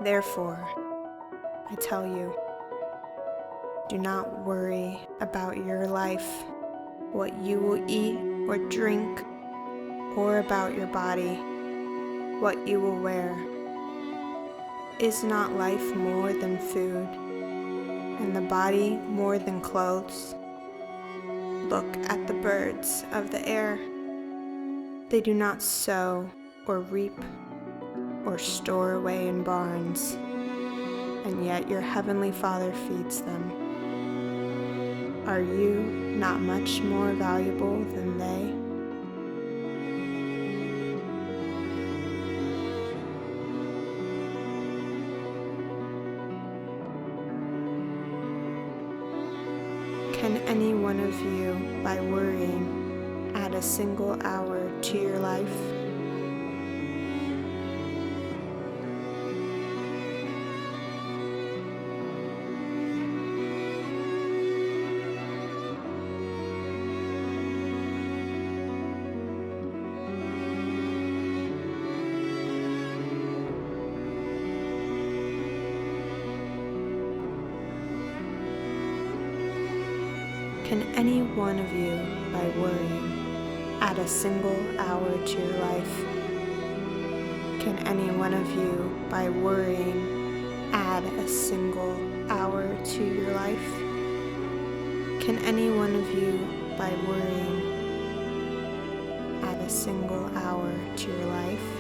Therefore, I tell you, do not worry about your life, what you will eat or drink, or about your body, what you will wear. Is not life more than food, and the body more than clothes? Look at the birds of the air. They do not sow or reap or store away in barns, and yet your heavenly Father feeds them. Are you not much more valuable than they? Can any one of you, by worrying, add a single hour to your life? Can any one of you, by worrying, add a single hour to your life? Can any one of you, by worrying, add a single hour to your life? Can any one of you, by worrying, add a single hour to your life?